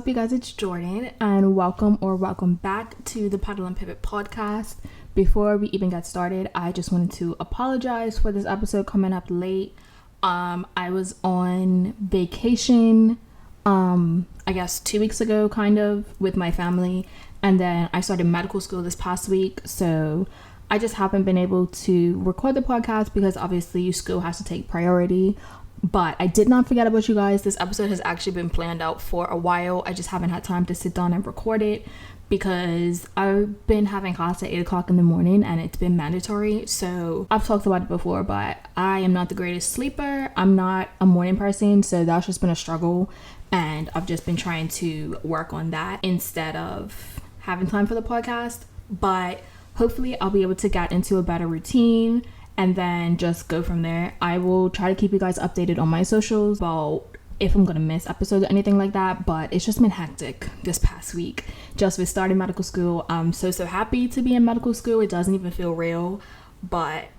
up, you guys? It's Jordan, and welcome back to the Paddle and Pivot podcast. Before we even get started, I just wanted to apologize for this episode coming up late. I was on vacation, I guess 2 weeks ago, kind of, with my family, and then I started medical school this past week, so I just haven't been able to record the podcast because obviously school has to take priority. But I did not forget about you guys. This episode has actually been planned out for a while. I just haven't had time to sit down and record it because I've been having class at 8 o'clock in the morning and it's been mandatory. So I've talked about it before, but I am not the greatest sleeper. I'm not a morning person, so that's just been a struggle. And I've just been trying to work on that instead of having time for the podcast. But hopefully I'll be able to get into a better routine and then just go from there. I will try to keep you guys updated on my socials about if I'm gonna miss episodes or anything like that, but it's just been hectic this past week. Just with starting medical school, I'm so happy to be in medical school. It doesn't even feel real, but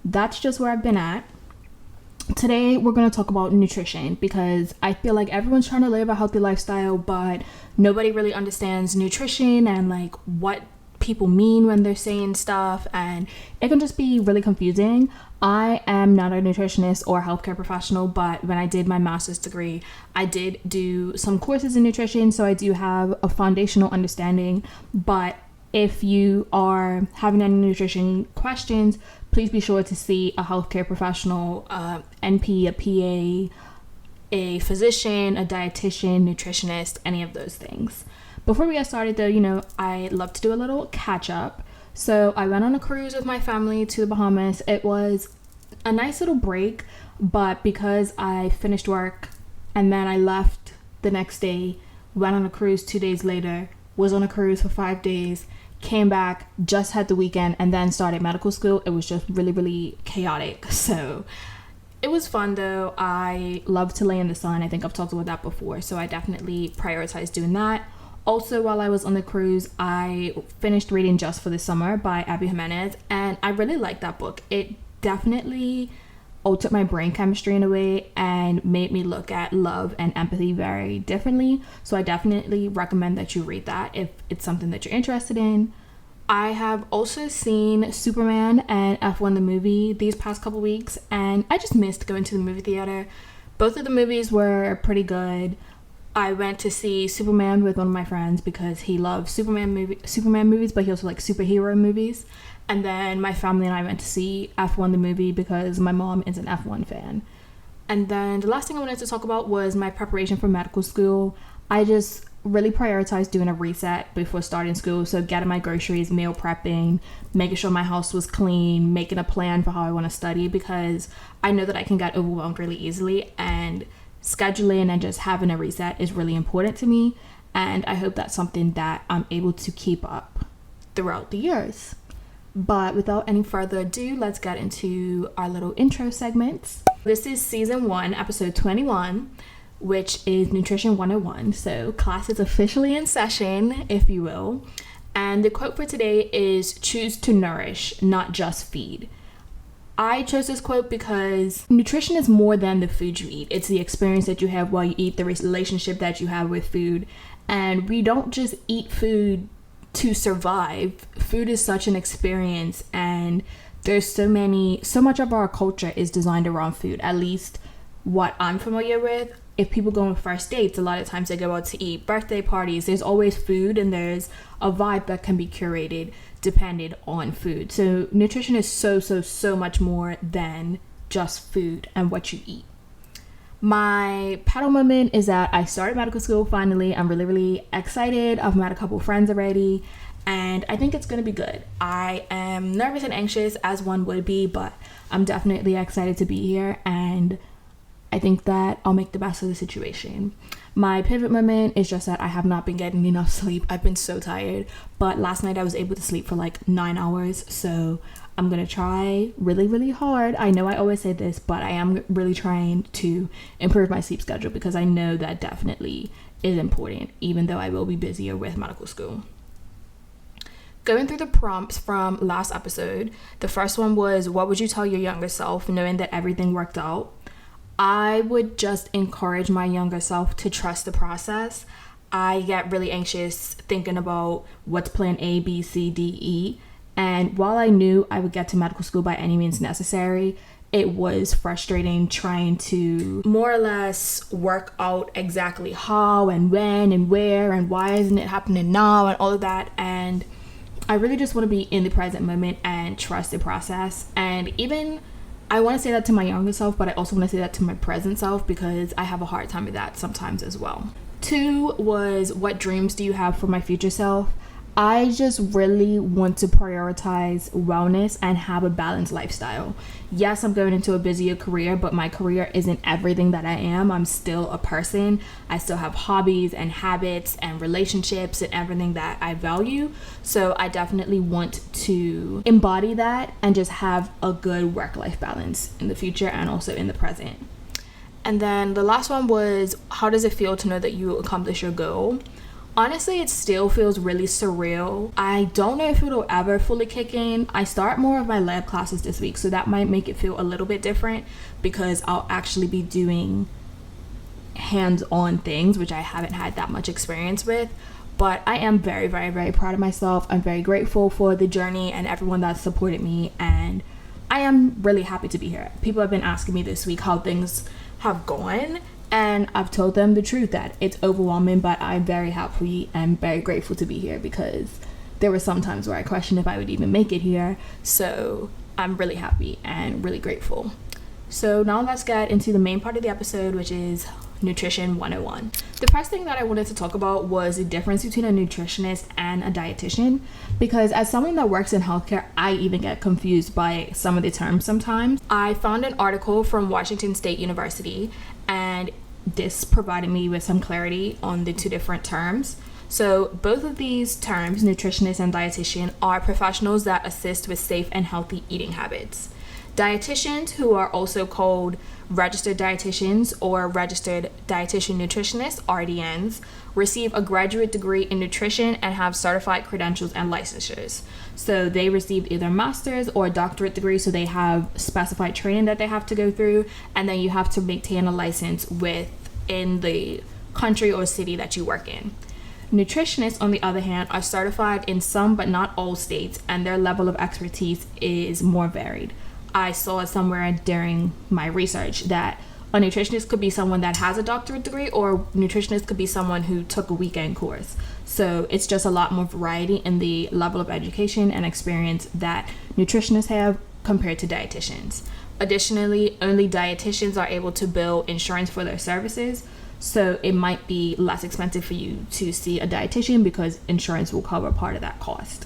that's just where I've been at. Today, we're gonna talk about nutrition because I feel like everyone's trying to live a healthy lifestyle, but nobody really understands nutrition and like what people mean when they're saying stuff, and it can just be really confusing. I am not a nutritionist or healthcare professional, but when I did my master's degree, I did do some courses in nutrition, so I do have a foundational understanding. But if you are having any nutrition questions, please be sure to see a healthcare professional, NP, a PA, a physician, a dietitian, nutritionist, any of those things. Before we get started though, I love to do a little catch up. So I went on a cruise with my family to the Bahamas. It was a nice little break, but because I finished work and then I left the next day, went on a cruise 2 days later, was on a cruise for 5 days, came back, just had the weekend, and then started medical school. It was just really chaotic. So it was fun though. I love to lay in the sun. I think I've talked about that before. So I definitely prioritize doing that. Also, while I was on the cruise, I finished reading Just for the Summer by Abby Jimenez, and I really liked that book. It definitely altered my brain chemistry in a way and made me look at love and empathy very differently. So I definitely recommend that you read that if it's something that you're interested in. I have also seen Superman and F1 the movie these past couple weeks, and I just missed going to the movie theater. Both of the movies were pretty good. I went to see Superman with one of my friends because he loves Superman movies, but he also likes superhero movies. And then my family and I went to see F1 the movie because my mom is an F1 fan. And then the last thing I wanted to talk about was my preparation for medical school. I just really prioritized doing a reset before starting school. So getting my groceries, meal prepping, making sure my house was clean, making a plan for how I want to study, because I know that I can get overwhelmed really easily, and scheduling and just having a reset is really important to me, and I hope that's something that I'm able to keep up throughout the years. But without any further ado, let's get into our little intro segments. This is season 1, episode 21, which is Nutrition 101. So class is officially in session, if you will. And the quote for today is, "Choose to nourish, not just feed." I chose this quote because nutrition is more than the food you eat. It's the experience that you have while you eat, the relationship that you have with food. And we don't just eat food to survive. Food is such an experience, and there's so much of our culture is designed around food, at least what I'm familiar with. If people go on first dates, a lot of times they go out to eat. Birthday parties, there's always food, and there's a vibe that can be curated depending on food. So nutrition is so much more than just food and what you eat. My paddle moment is that I started medical school finally. I'm really excited. I've met a couple friends already, and I think it's going to be good. I am nervous and anxious, as one would be, but I'm definitely excited to be here, and I think that I'll make the best of the situation. My pivot moment is just that I have not been getting enough sleep. I've been so tired, but last night I was able to sleep for like 9 hours, so I'm gonna try really hard. I know I always say this, but I am really trying to improve my sleep schedule because I know that definitely is important, even though I will be busier with medical school. Going through the prompts from last episode, the first one was, what would you tell your younger self knowing that everything worked out? I would just encourage my younger self to trust the process. I get really anxious thinking about what's plan A, B, C, D, E. And while I knew I would get to medical school by any means necessary, it was frustrating trying to more or less work out exactly how and when and where and why isn't it happening now and all of that. And I really just want to be in the present moment and trust the process. And even I want to say that to my younger self, but I also want to say that to my present self because I have a hard time with that sometimes as well. 2 was, what dreams do you have for my future self? I just really want to prioritize wellness and have a balanced lifestyle. Yes, I'm going into a busier career, but my career isn't everything that I am. I'm still a person. I still have hobbies and habits and relationships and everything that I value. So I definitely want to embody that and just have a good work-life balance in the future and also in the present. And then the last one was, how does it feel to know that you accomplished your goal? Honestly, it still feels really surreal. I don't know if it'll ever fully kick in. I start more of my lab classes this week, so that might make it feel a little bit different because I'll actually be doing hands-on things, which I haven't had that much experience with. But I am very, very, very proud of myself. I'm very grateful for the journey and everyone that supported me, and I am really happy to be here. People have been asking me this week how things have gone, and I've told them the truth that it's overwhelming, but I'm very happy and very grateful to be here because there were some times where I questioned if I would even make it here. So I'm really happy and really grateful. So now let's get into the main part of the episode, which is Nutrition 101. The first thing that I wanted to talk about was the difference between a nutritionist and a dietitian, because as someone that works in healthcare, I even get confused by some of the terms sometimes. I found an article from Washington State University, and this provided me with some clarity on the 2 different terms. So both of these terms, nutritionist and dietitian, are professionals that assist with safe and healthy eating habits. Dietitians, who are also called registered dietitians or registered dietitian nutritionists, RDNs, receive a graduate degree in nutrition and have certified credentials and licensures. So they receive either master's or doctorate degree, so they have specified training that they have to go through, and then you have to maintain a license within the country or city that you work in. Nutritionists, on the other hand, are certified in some but not all states, and their level of expertise is more varied. I saw it somewhere during my research that a nutritionist could be someone that has a doctorate degree, or a nutritionist could be someone who took a weekend course. So it's just a lot more variety in the level of education and experience that nutritionists have compared to dietitians. Additionally, only dietitians are able to bill insurance for their services, so it might be less expensive for you to see a dietitian because insurance will cover part of that cost.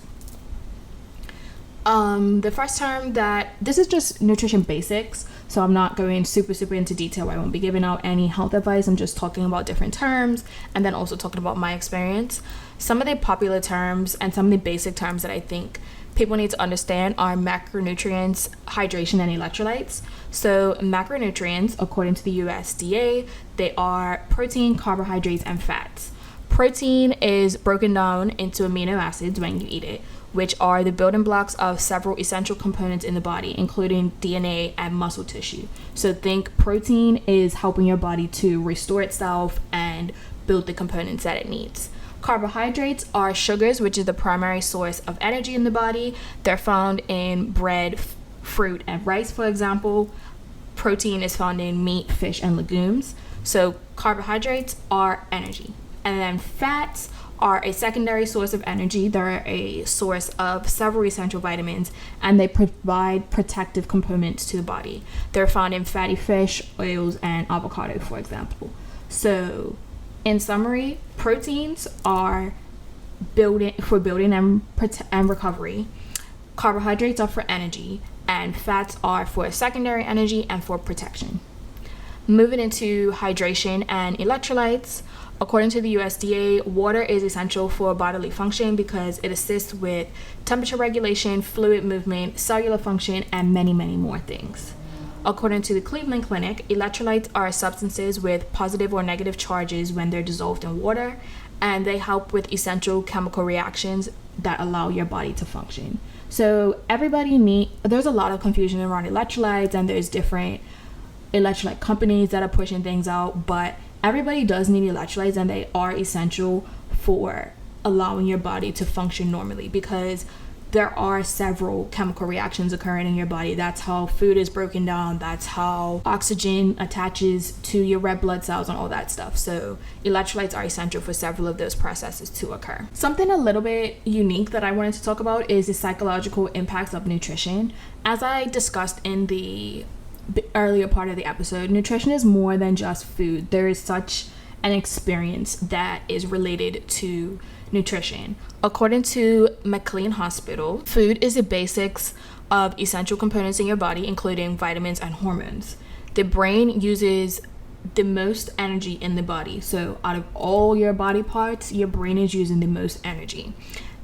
The first term this is just nutrition basics, so I'm not going super into detail. I won't be giving out any health advice. I'm just talking about different terms and then also talking about my experience. Some of the popular terms and some of the basic terms that I think people need to understand are macronutrients, hydration, and electrolytes. So macronutrients, according to the USDA, they are protein, carbohydrates, and fats. Protein is broken down into amino acids when you eat it, which are the building blocks of several essential components in the body, including DNA and muscle tissue. So think protein is helping your body to restore itself and build the components that it needs. Carbohydrates are sugars, which is the primary source of energy in the body. They're found in bread, fruit, and rice, for example. Protein is found in meat, fish, and legumes. So carbohydrates are energy. And then fats are a secondary source of energy. They're a source of several essential vitamins, and they provide protective components to the body. They're found in fatty fish, oils, and avocado, for example. So in summary, proteins are building and recovery. Carbohydrates are for energy, and fats are for secondary energy and for protection. Moving into hydration and electrolytes, according to the USDA, water is essential for bodily function because it assists with temperature regulation, fluid movement, cellular function, and many, many more things. According to the Cleveland Clinic, electrolytes are substances with positive or negative charges when they're dissolved in water, and they help with essential chemical reactions that allow your body to function. So there's a lot of confusion around electrolytes, and there's different electrolyte companies that are pushing things out, but everybody does need electrolytes, and they are essential for allowing your body to function normally, because there are several chemical reactions occurring in your body. That's how food is broken down. That's how oxygen attaches to your red blood cells and all that stuff. So electrolytes are essential for several of those processes to occur. Something a little bit unique that I wanted to talk about is the psychological impacts of nutrition. As I discussed in the earlier part of the episode, nutrition is more than just food. There is such an experience that is related to nutrition. According to McLean Hospital, food is the basics of essential components in your body, including vitamins and hormones. The brain uses the most energy in the body. So out of all your body parts, your brain is using the most energy.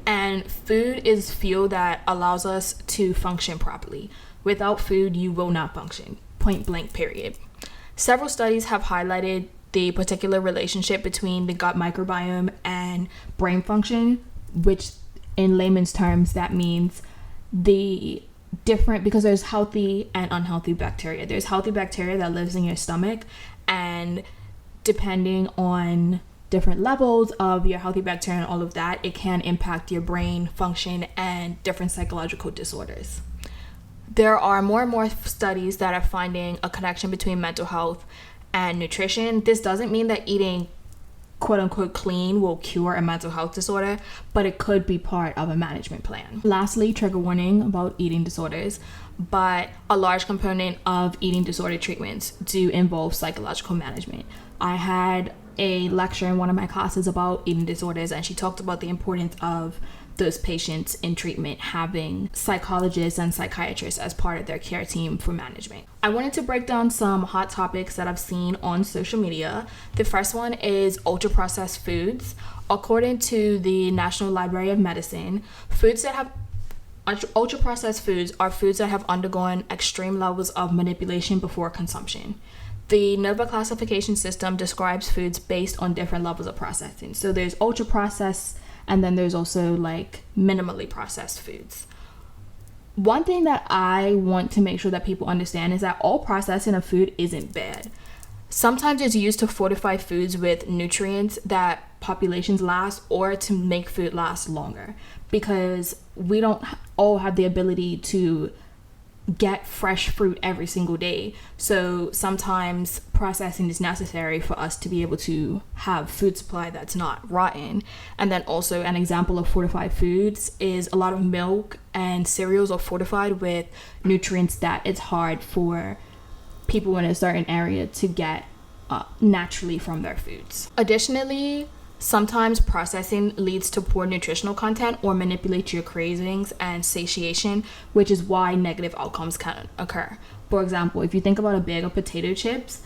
And food is fuel that allows us to function properly. Without food, you will not function. Point blank, period. Several studies have highlighted the particular relationship between the gut microbiome and brain function, which in layman's terms, that means the different, because there's healthy and unhealthy bacteria. There's healthy bacteria that lives in your stomach, and depending on different levels of your healthy bacteria and all of that, it can impact your brain function and different psychological disorders. There are more and more studies that are finding a connection between mental health and nutrition. This doesn't mean that eating quote unquote clean will cure a mental health disorder, but it could be part of a management plan. Lastly, trigger warning about eating disorders, but a large component of eating disorder treatments do involve psychological management. I had a lecture in one of my classes about eating disorders, and she talked about the importance of those patients in treatment having psychologists and psychiatrists as part of their care team for management. I wanted to break down some hot topics that I've seen on social media. The first one is ultra-processed foods. According to the National Library of Medicine, foods that have ultra-processed foods are foods that have undergone extreme levels of manipulation before consumption. The NOVA classification system describes foods based on different levels of processing. So there's ultra-processed, and then there's also like minimally processed foods. One thing that I want to make sure that people understand is that all processing of food isn't bad. Sometimes it's used to fortify foods with nutrients that populations last, or to make food last longer, because we don't all have the ability to get fresh fruit every single day. So sometimes processing is necessary for us to be able to have food supply that's not rotten. And then also an example of fortified foods is a lot of milk and cereals are fortified with nutrients that it's hard for people in a certain area to get naturally from their foods. Additionally, sometimes processing leads to poor nutritional content or manipulates your cravings and satiation, which is why negative outcomes can occur. For example, if you think about a bag of potato chips,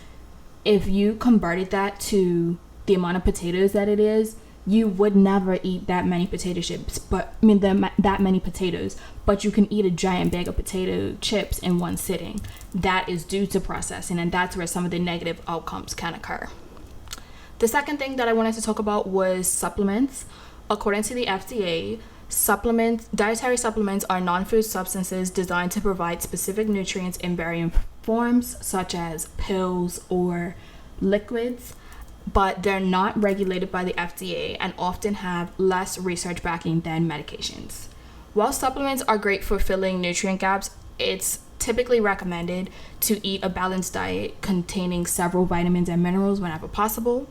if you converted that to the amount of potatoes that it is, you would never eat that many potato chips, that many potatoes, but you can eat a giant bag of potato chips in one sitting. That is due to processing, and that's where some of the negative outcomes can occur. The second thing that I wanted to talk about was supplements. According to the FDA, dietary supplements are non-food substances designed to provide specific nutrients in varying forms, such as pills or liquids, but they're not regulated by the FDA and often have less research backing than medications. While supplements are great for filling nutrient gaps, it's typically recommended to eat a balanced diet containing several vitamins and minerals whenever possible.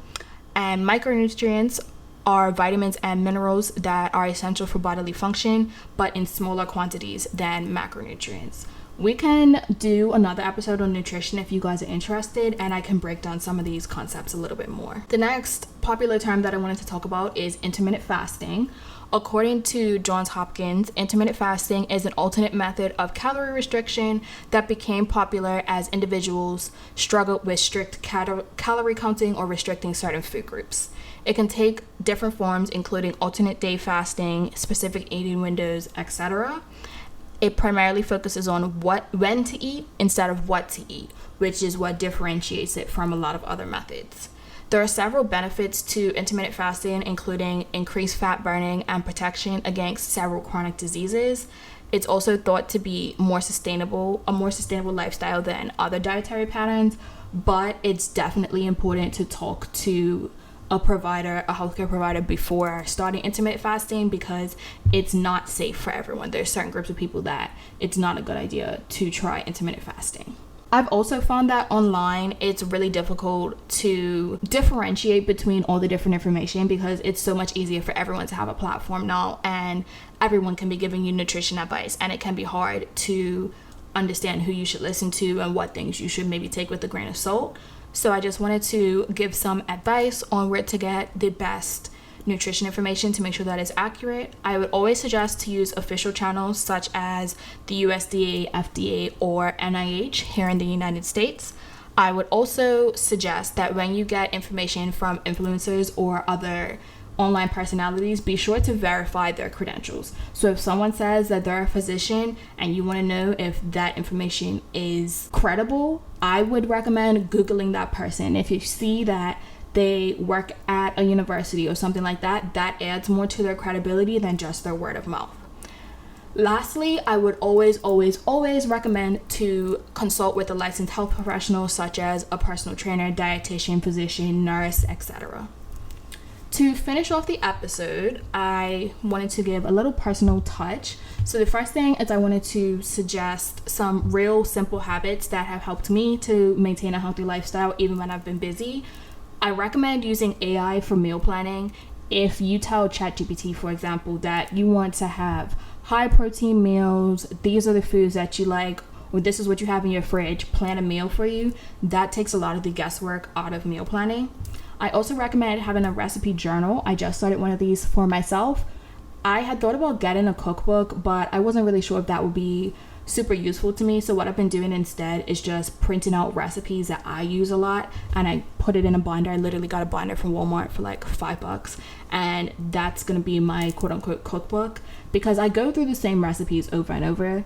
And micronutrients are vitamins and minerals that are essential for bodily function, but in smaller quantities than macronutrients. We can do another episode on nutrition if you guys are interested, and I can break down some of these concepts a little bit more. The next popular term that I wanted to talk about is intermittent fasting. According to Johns Hopkins, intermittent fasting is an alternate method of calorie restriction that became popular as individuals struggled with strict calorie counting or restricting certain food groups. It can take different forms, including alternate day fasting, specific eating windows, etc. It primarily focuses on when to eat instead of what to eat, which is what differentiates it from a lot of other methods. There are several benefits to intermittent fasting, including increased fat burning and protection against several chronic diseases. It's also thought to be a more sustainable lifestyle than other dietary patterns, but it's definitely important to talk to a healthcare provider before starting intermittent fasting, because it's not safe for everyone. There's certain groups of people that it's not a good idea to try intermittent fasting. I've also found that online it's really difficult to differentiate between all the different information, because it's so much easier for everyone to have a platform now and everyone can be giving you nutrition advice, and it can be hard to understand who you should listen to and what things you should maybe take with a grain of salt. So I just wanted to give some advice on where to get the best nutrition information to make sure that it's accurate. I would always suggest to use official channels such as the USDA, FDA, or NIH here in the United States. I would also suggest that when you get information from influencers or other online personalities, be sure to verify their credentials. So if someone says that they're a physician and you want to know if that information is credible, I would recommend Googling that person. If you see that they work at a university or something like that, that adds more to their credibility than just their word of mouth. Lastly, I would always recommend to consult with a licensed health professional such as a personal trainer, dietitian, physician, nurse, etc. To finish off the episode, I wanted to give a little personal touch. So the first thing is I wanted to suggest some real simple habits that have helped me to maintain a healthy lifestyle even when I've been busy. I recommend using AI for meal planning. If you tell ChatGPT, for example, that you want to have high protein meals, these are the foods that you like, or this is what you have in your fridge, plan a meal for you, that takes a lot of the guesswork out of meal planning. I also recommend having a recipe journal. I just started one of these for myself. I had thought about getting a cookbook, but I wasn't really sure if that would be super useful to me. So what I've been doing instead is just printing out recipes that I use a lot, and I put it in a binder. I literally got a binder from Walmart for like $5, and that's gonna be my quote-unquote cookbook, because I go through the same recipes over and over.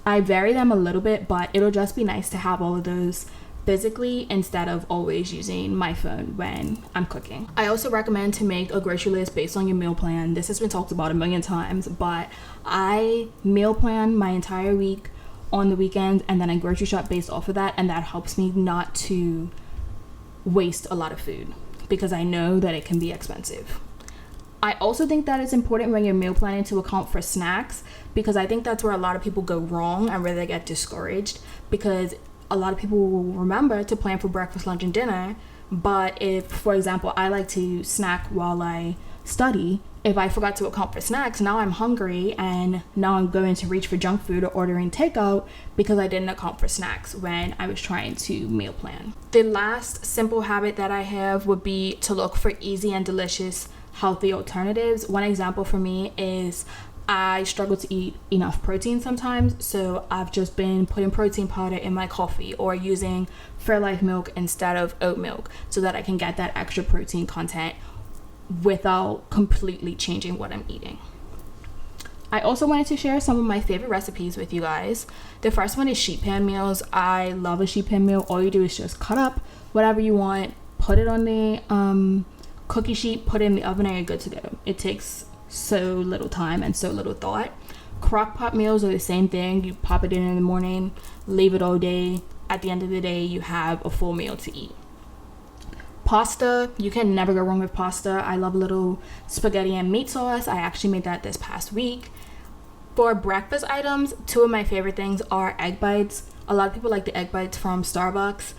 I vary them a little bit, but it'll just be nice to have all of those physically instead of always using my phone when I'm cooking. I also recommend to make a grocery list based on your meal plan. This has been talked about a million times, but I meal plan my entire week on the weekends, and then I grocery shop based off of that, and that helps me not to waste a lot of food because I know that it can be expensive. I also think that it's important when you're meal planning to account for snacks, because I think that's where a lot of people go wrong and where they get discouraged, because a lot of people will remember to plan for breakfast, lunch, and dinner, but if, for example, I like to snack while I study, if I forgot to account for snacks, now I'm hungry and now I'm going to reach for junk food or ordering takeout because I didn't account for snacks when I was trying to meal plan. The last simple habit that I have would be to look for easy and delicious healthy alternatives. One example for me is I struggle to eat enough protein sometimes, so I've just been putting protein powder in my coffee or using Fairlife milk instead of oat milk so that I can get that extra protein content without completely changing what I'm eating. I also wanted to share some of my favorite recipes with you guys. The first one is sheet pan meals. I love a sheet pan meal. All you do is just cut up whatever you want, put it on the cookie sheet, put it in the oven, and you're good to go. It takes so little time and so little thought. Crock pot meals are the same thing. You pop it in the morning, leave it all day. At the end of the day, you have a full meal to eat. Pasta, you can never go wrong with pasta. I love a little spaghetti and meat sauce. I actually made that this past week. For breakfast items, two of my favorite things are egg bites. A lot of people like the egg bites from Starbucks.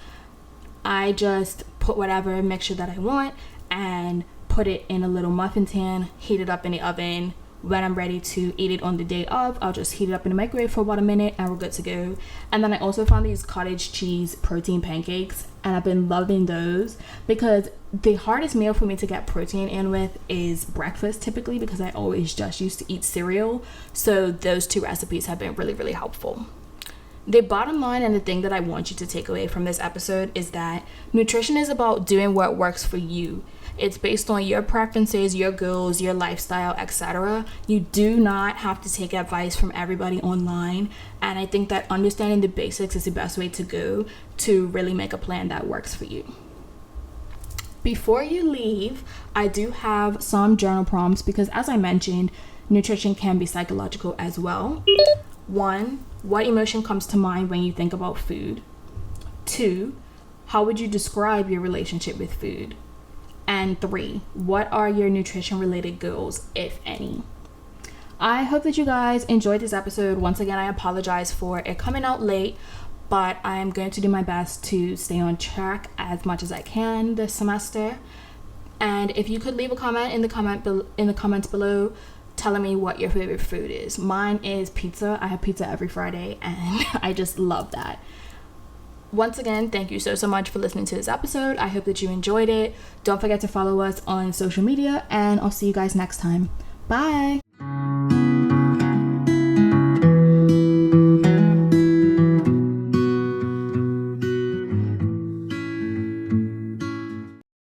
I just put whatever mixture that I want and put it in a little muffin tin, heat it up in the oven. When I'm ready to eat it on the day of, I'll just heat it up in the microwave for about a minute and we're good to go. And then I also found these cottage cheese protein pancakes, and I've been loving those because the hardest meal for me to get protein in with is breakfast typically, because I always just used to eat cereal. So those two recipes have been really, really helpful. The bottom line and the thing that I want you to take away from this episode is that nutrition is about doing what works for you. It's based on your preferences, your goals, your lifestyle, etc. You do not have to take advice from everybody online. And I think that understanding the basics is the best way to go to really make a plan that works for you. Before you leave, I do have some journal prompts because, as I mentioned, nutrition can be psychological as well. 1, what emotion comes to mind when you think about food? 2, How would you describe your relationship with food? And 3, what are your nutrition related goals, if any? I hope that you guys enjoyed this episode. Once again, I apologize for it coming out late, but I am going to do my best to stay on track as much as I can this semester. And if you could leave a comment in the comments below telling me what your favorite food is. Mine is pizza. I have pizza every Friday and I just love that. Once again, thank you so much for listening to this episode. I hope that you enjoyed it. Don't forget to follow us on social media, and I'll see you guys next time. Bye.